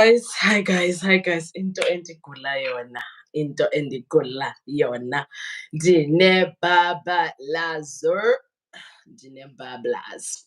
Hi guys, into endigula yona, into endigula yona. Ndinebabalazo, ndinebablazo.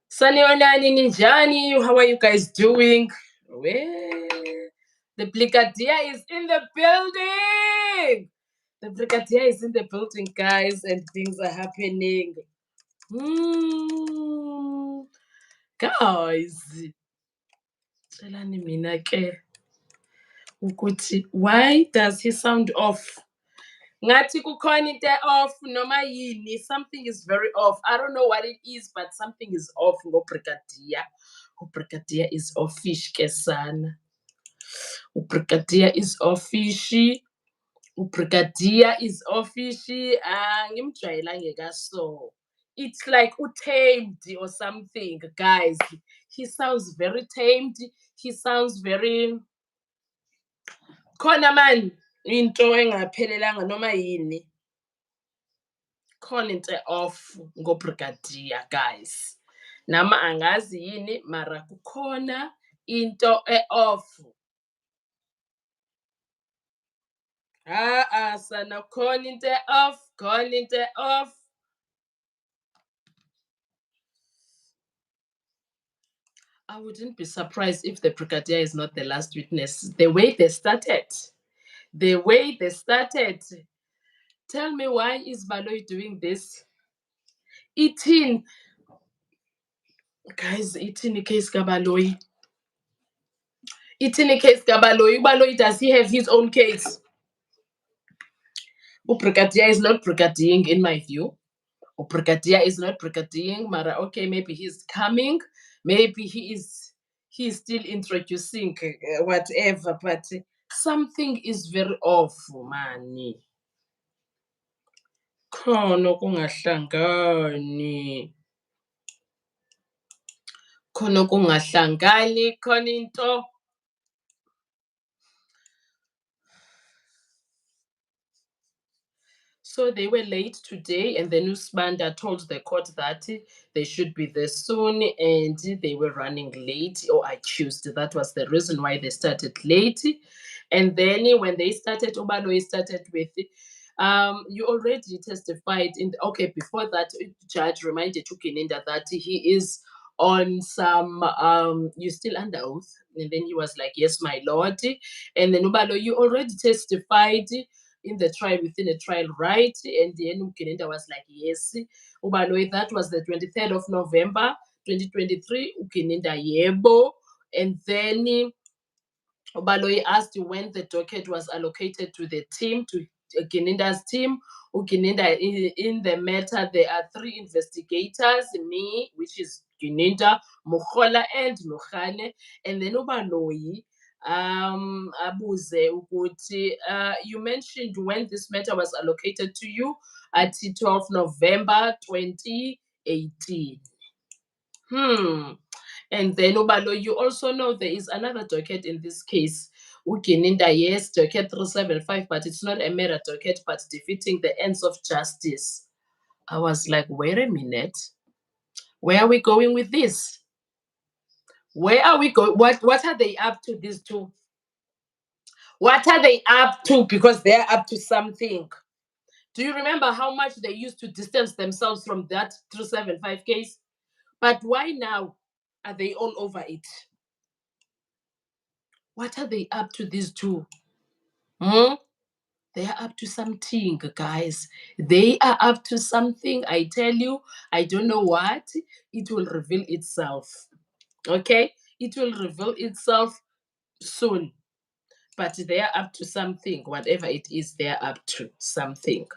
Sanibonani ninjani? How are you guys doing? The brigadier is in the building. The brigadier is in the building, guys, and things are happening. Guys, tshelani mina ke ukuthi why does he sound off? Ngathi kukhona into off noma yini, something is very off. I don't know what it is, but something is off ngobrigadier. Ubrigadier is offish ke sana. Ubrigadier is offishi. Ubrigadier is offishi. Ngimjwayelanga kaso. It's like utamed or something, guys. He sounds very tamed. He sounds very khona man into engaphelelanga noma yini. Khona into off ngobrigadier, guys. Nama angazi yini mara kukhona into off. Sana khona into off, khona into off. I wouldn't be surprised if the brigadier is not the last witness. The way they started. Tell me, why is Baloyi doing this? Guys, case Kabaloyi. Case Kabaloyi. Baloyi, does he have his own case? Brigadier is not brigading in my view. Brigadier is not brigading, mara okay, maybe he's coming, maybe he's still introducing whatever, but something is very off, man. Khona kungahlangani. Khona kungahlangani, khona into. So they were late today, and the newsbanda told the court that they should be there soon, and they were running late or accused. That was the reason why they started late. And then when they started, Obaloyi started with, you already testified in okay, before that, judge reminded Chukininda that he is on some you still under oath. And then he was like, yes, my lord. And then Obaloyi, you already testified in the trial, within a trial, right? And then Ukinenda was like, yes. Ubaloyi, that was the 23rd of November, 2023. Ukinenda, yebo. And then Ubaloyi asked when the docket was allocated to the team, to Ukinenda's team. Ukinenda, in the matter, there are 3 investigators, me, which is Ukinenda, Mukhola, and Mukhane. And then Ubaloyi abuze ukuthi you mentioned when this matter was allocated to you at 12 November 2018. And then Ubalo, you also know there is another docket in this case. Ugininda, yes, docket 375, but it's not a mirror docket, but defeating the ends of justice. I was like, wait a minute. Where are we going with this? Where are we going? What are they up to, these two? What are they up to? Because they're up to something. Do you remember how much they used to distance themselves from that 375 case? But why now are they all over it? What are they up to, these two? They are up to something, guys. They are up to something. I tell you, I don't know what. It will reveal itself. Okay? It will reveal itself soon. But they are up to something. Whatever it is, they are up to something.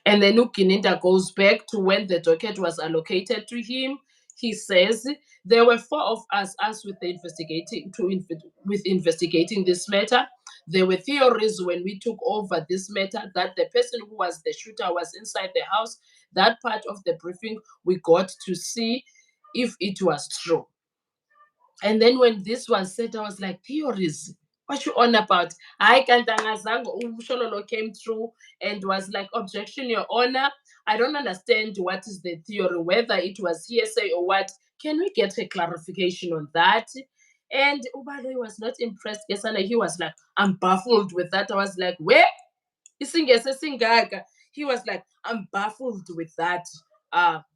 And then Ukininda goes back to when the docket was allocated to him. He says there were 4 of us with the investigating this matter. There were theories when we took over this matter that the person who was the shooter was inside the house. That part of the briefing we got to see if it was true. And then when this was said, I was like, theories? What you on about? I Kantangazango Shololo came through and was like, objection, Your Honor. I don't understand what is the theory, whether it was hearsay or what. Can we get a clarification on that? And Ubaloy was not impressed. Yes, and he was like, I'm baffled with that. I was like, where? He was like, I'm baffled with that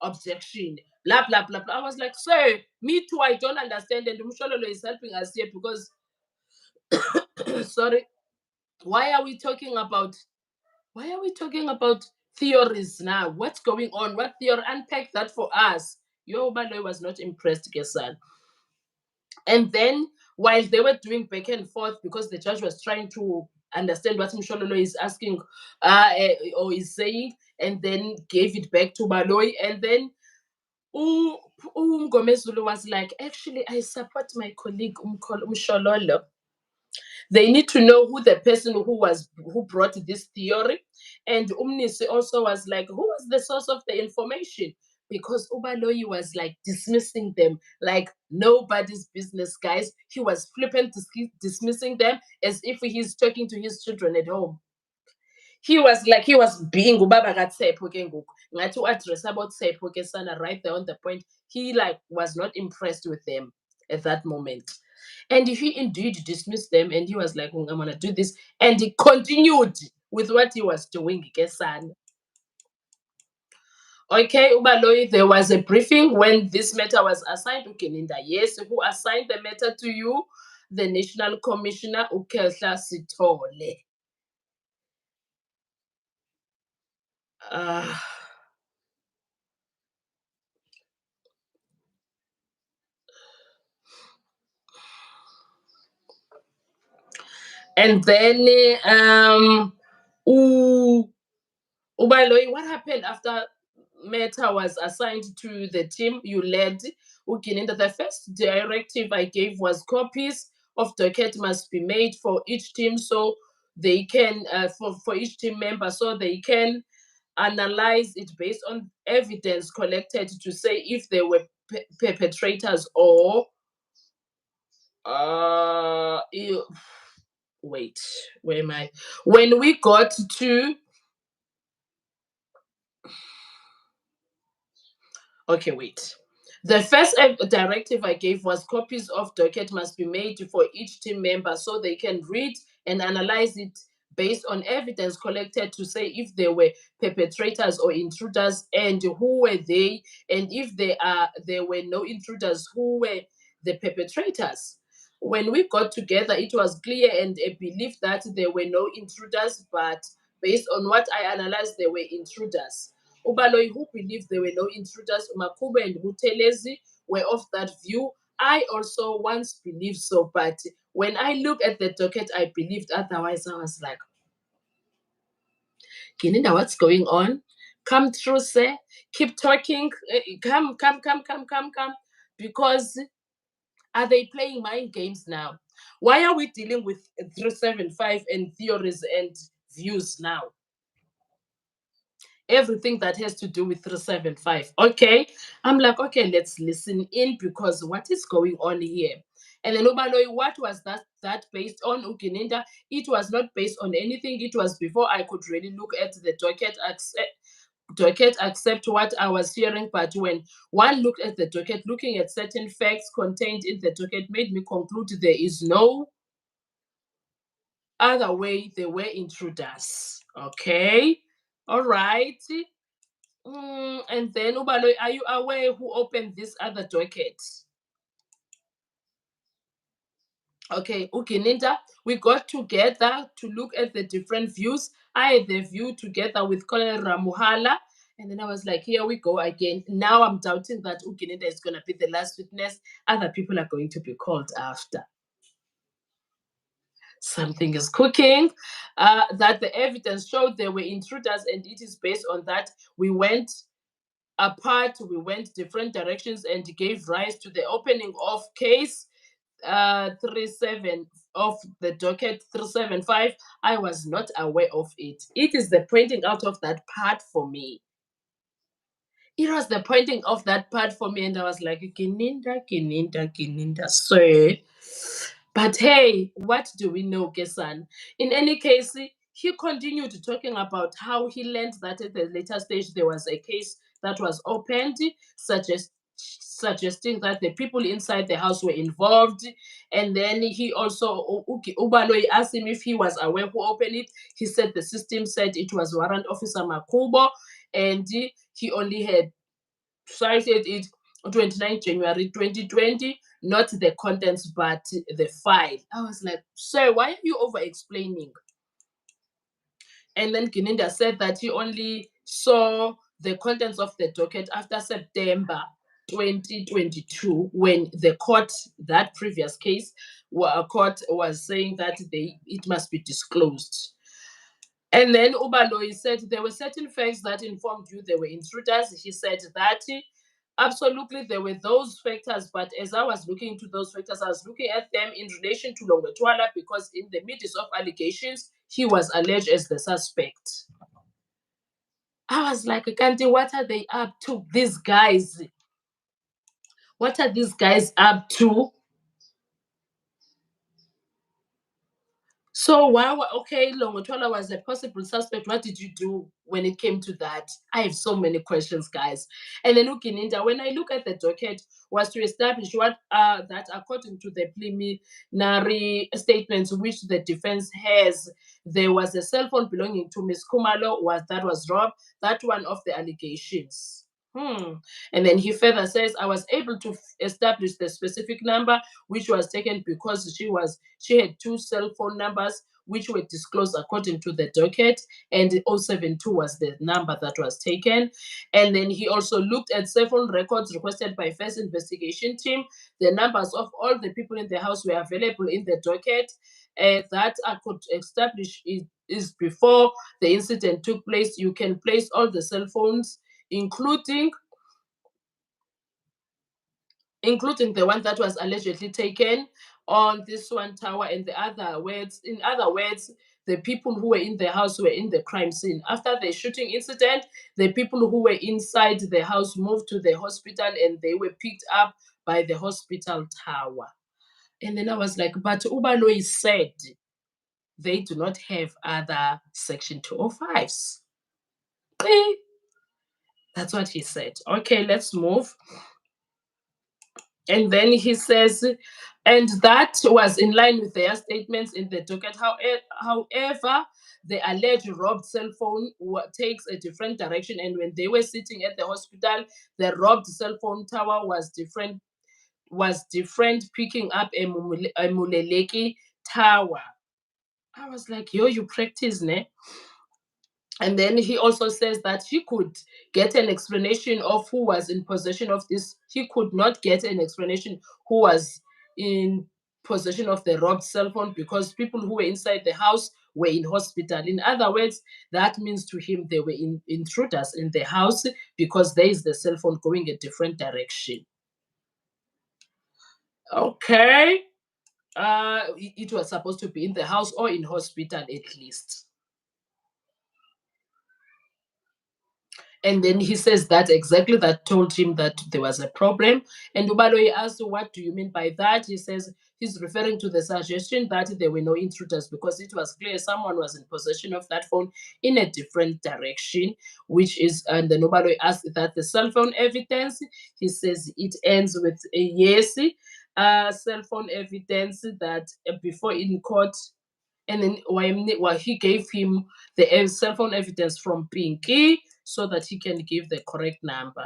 objection. Blah blah blah blah. I was like, sir, me too, I don't understand. And Mushololo is helping us here because sorry, why are we talking about theories now? What's going on? What theory? Unpack that for us. Your Ubaloy was not impressed, Gesan. And then while they were doing back and forth, because the judge was trying to understand what Mshololo is asking or is saying, and then gave it back to Baloy, and then Mgomezulu was like, actually, I support my colleague Mshololo. They need to know who the person who brought this theory. And Umnisi also was like, who was the source of the information? Because Ubaloyi was like dismissing them like nobody's business, guys. He was flippant dismissing them as if he's talking to his children at home. He was being ubaba kaTshepo ke ngoku. Ngathi u-address about Tshepo ke sana right there on the point. He like was not impressed with them at that moment. And he indeed dismissed them and he was like, I'm gonna do this. And he continued with what he was doing, ke sana. Okay, Ubaloyi, there was a briefing when this matter was assigned to Keninda. Yes, who assigned the matter to you? The National Commissioner, Ukehla Sithole. Uh, and then, Ubaloyi, what happened after Meta was assigned to the team you led? Ukininda, the first directive I gave was copies of docket must be made for each team so they can, for each team member, so they can analyze it based on evidence collected to say if they were perpetrators or wait, where am I? When we got to okay, wait. The first directive I gave was copies of docket must be made for each team member so they can read and analyze it based on evidence collected to say if they were perpetrators or intruders and who were they, and if there were no intruders, who were the perpetrators. When we got together, it was clear and a belief that there were no intruders, but based on what I analyzed, there were intruders. Ubaloyi, who believed there were no intruders, Makube and Butelezi were of that view. I also once believed so, but when I look at the docket, I believed otherwise. I was like, Kininda, what's going on? Come through, sir. Keep talking. Come. Because are they playing mind games now? Why are we dealing with 375 and theories and views now? Everything that has to do with 375. Okay. I'm like, okay, let's listen in because what is going on here? And then Ubaloyi, what was that based on Ukininda? It was not based on anything. It was before I could really look at the docket, accept what I was hearing. But when one looked at the docket, looking at certain facts contained in the docket made me conclude there is no other way they were intruders. Okay. All right. And then, Ubaloy, are you aware who opened this other docket? Okay, Ukininda, we got together to look at the different views. I had the view together with Colonel Ramuhala. And then I was like, here we go again. Now I'm doubting that Ukininda is going to be the last witness. Other people are going to be called after. Something is cooking. That the evidence showed there were intruders, and it is based on that we went apart, we went different directions and gave rise to the opening of case 37 of the docket 375. I was not aware of it. It is the pointing out of that part for me. It was the pointing of that part for me, and I was like, Kininda, sir. But hey, what do we know, Kesan? In any case, he continued talking about how he learned that at the later stage there was a case that was opened, suggesting suggesting that the people inside the house were involved. And then he also, Ubaloyi asked him if he was aware who opened it. He said the system said it was Warrant Officer Makubo, and he only had cited it on 29 January 2020, not the contents, but the file. I was like, sir, why are you over explaining? And then Gininda said that he only saw the contents of the docket after September 2022, when the court, that previous case, court was saying that it must be disclosed. And then Ubaloyi said there were certain facts that informed you they were intruders. He said that absolutely there were those factors, but as I was looking into those factors, I was looking at them in relation to Longwetwala, because in the midst of allegations, he was alleged as the suspect. I was like, Kanti, what are they up to? These guys. What are these guys up to? So wow, okay, Longotwala was a possible suspect. What did you do when it came to that? I have so many questions, guys. And then Ukininda, when I look at the docket, was to establish what that according to the preliminary statements which the defense has, there was a cell phone belonging to Miss Kumalo that was robbed. That one of the allegations. And then he further says, I was able to establish the specific number which was taken because she had two cell phone numbers which were disclosed according to the docket, and 072 was the number that was taken. And then he also looked at cell phone records requested by first investigation team. The numbers of all the people in the house were available in the docket. That I could establish is before the incident took place. You can place all the cell phones, including the one that was allegedly taken on this one tower. And in other words, the people who were in the house were in the crime scene. After the shooting incident, the people who were inside the house moved to the hospital, and they were picked up by the hospital tower. And then I was like, but Ubaloyi said they do not have other Section 205s. That's what he said. Okay, let's move. And then he says, and that was in line with their statements in the docket. However, the alleged robbed cell phone takes a different direction. And when they were sitting at the hospital, the robbed cell phone tower was different, picking up a Muleleki tower. I was like, yo, you practice, ne? And then he also says that he could get an explanation of who was in possession of this. He could not get an explanation who was in possession of the robbed cell phone, because people who were inside the house were in hospital. In other words, that means to him they were intruders in the house, because there is the cell phone going a different direction. Okay. It was supposed to be in the house or in hospital at least. And then he says that exactly that told him that there was a problem. And Ubaloyi asked, what do you mean by that? He says he's referring to the suggestion that there were no intruders, because it was clear someone was in possession of that phone in a different direction, and then Ubaloyi asked that the cell phone evidence, he says it ends with a yes, cell phone evidence that before in court. And then he gave him the cell phone evidence from Pinky so that he can give the correct number.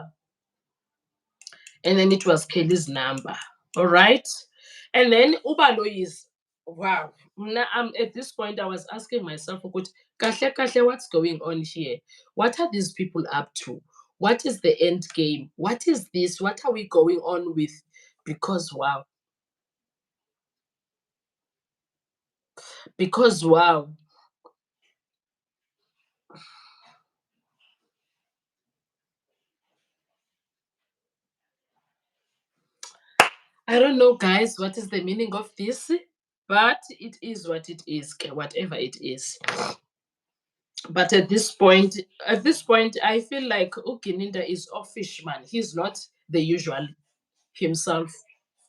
And then it was Kelly's number. All right. And then Ubaloyi is, wow. At this point, I was asking myself, what's going on here? What are these people up to? What is the end game? What is this? What are we going on with? Because, wow. I don't know, guys, what is the meaning of this, but it is what it is, whatever it is. But at this point, I feel like Ukininda is offish, man. He's not the usual himself.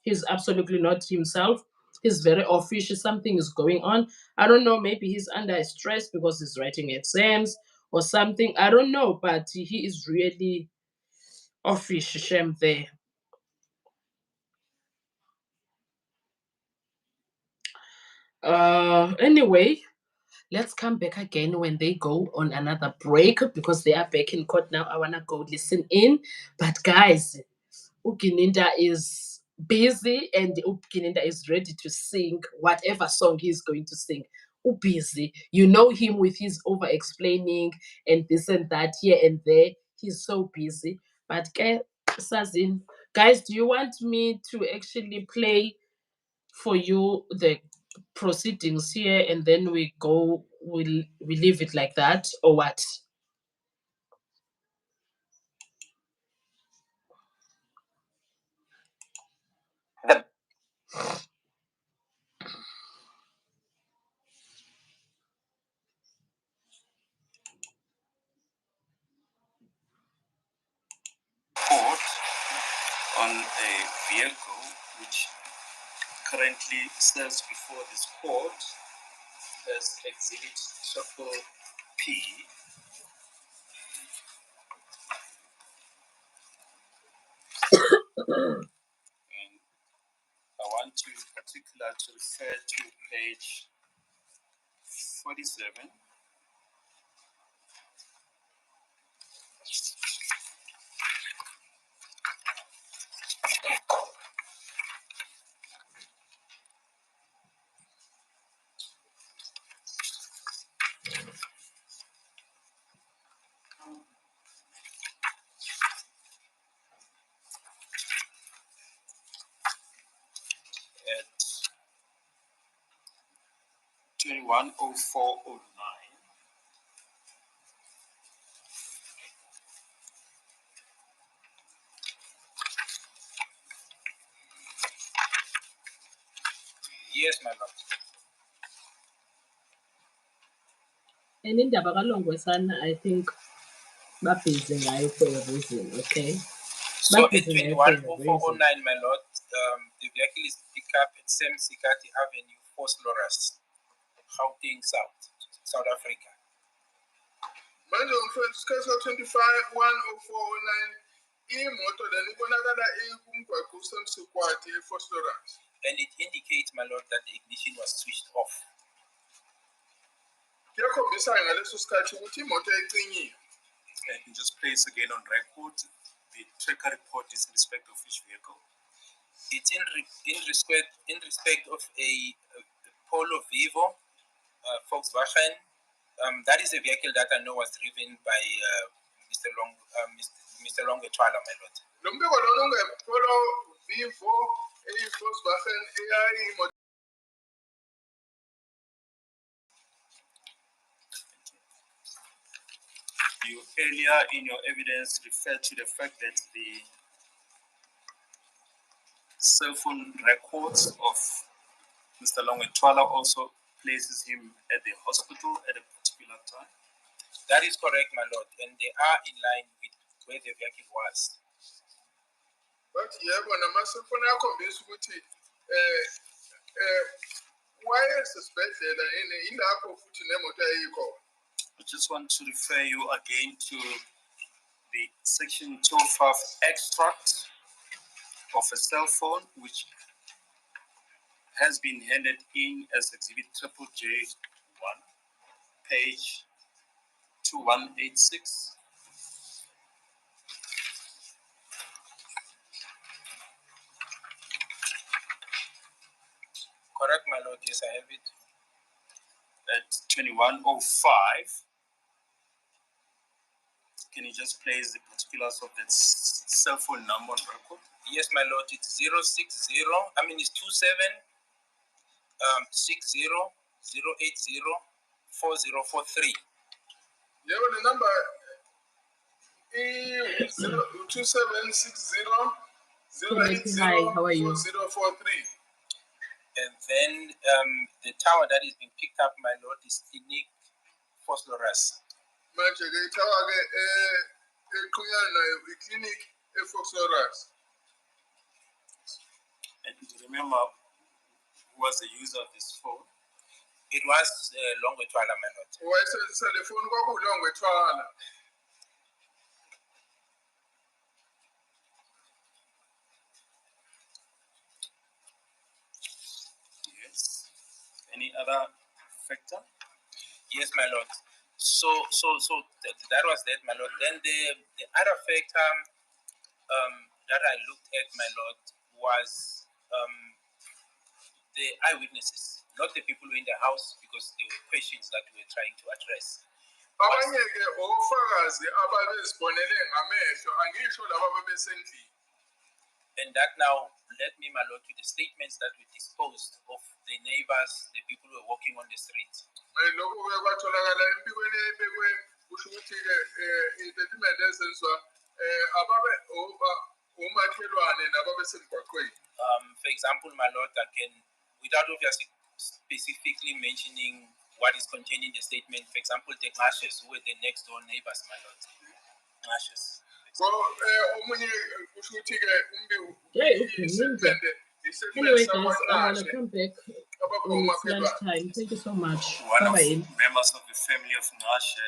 He's absolutely not himself. He's very offish. Something is going on. I don't know. Maybe he's under stress because he's writing exams or something. I don't know, but he is really offish, shame there. Anyway, let's come back again when they go on another break because they are back in court now. I wanna go listen in. But guys, Ugininda is busy and Ugininda is ready to sing whatever song he's going to sing. Busy. You know him with his over explaining and this and that here and there. He's so busy. But Sazin, guys, do you want me to actually play for you the proceedings here and then we leave it like that or what? The report on a vehicle which currently stands before this court as Exhibit Triple P. And I want to in particular to refer to page 47. At 210409. Yes, my lord. And in Dabagalongwesana, I think baphize ngayo for a reason, okay? So at 210409, my lord, the vehicle is picked up at Sam Sikati Avenue, Post Loras, Gauteng South, South Africa. Manje ngisikhathi 25-10409 imoto lena ibonakala ikumgwaqo usemsikwati eForce Lawrence. And it indicates, my lord, that the ignition was switched off. Kuyakhombisa ngaleso sikhathi ukuthi imoto icinyiwe. I can just place again on record the tracker report is in respect of which vehicle. It's in respect of a Polo Vivo Volkswagen. That is a vehicle that I know was driven by Mr. Longetwala, my lord. Lombiko lona Polo Vivo Volkswagen AI. You earlier in your evidence referred to the fact that the cell phone records of Mr. Longetwala also places him at the hospital at a particular time. That is correct, my lord, and they are in line with where the vehicle was. But yebo namasifuna yakhombisa ukuthi why esibhedlela ilapho futhi nemoto ayikho. I just want to refer you again to the section 205 extract of a cell phone which has been handed in as exhibit triple J1, page 2186. Correct, my lord, yes, I have it. At 2105. Can you just place the particulars of that cell phone number on record? Yes, my lord, it's 060, it's 27 60 080 4043. Yeah, well, the number is 2760 080 4043. And then the tower that is being picked up, my lord, is Clinic Phosphorus. Manje tower clinic Phosphorus. And do you remember who was the user of this phone? It was Longetwala, my lord. Why is the phone go Longetwala? Yes. Any other factor? Yes, my lord. So that was that, my lord. Then the other factor that I looked at, my lord, was the eyewitnesses, not the people in the house, because there were questions that we were trying to address. Abanye-ke ofakazi ababezibonele ngamehlo angisho laba babesendlini. And that now led me, my lord, to the statements that we disposed of the neighbors, the people who were walking on the street. Lokho-ke kwatholakala empikweni ebekwe kusho ukuthi-ke itatimende ezenzwa ababe omakhelwane nababesemgwaqweni. For example, my lord, without obviously specifically mentioning what is contained in the statement, for example, the Ngashes, who were the next door neighbors, my lord. Ngashes. So, omunye kusho ukuthi-ke Anyway, guys, I want to come back when it's lunchtime. Thank you so much. One of members of the family of Ngashe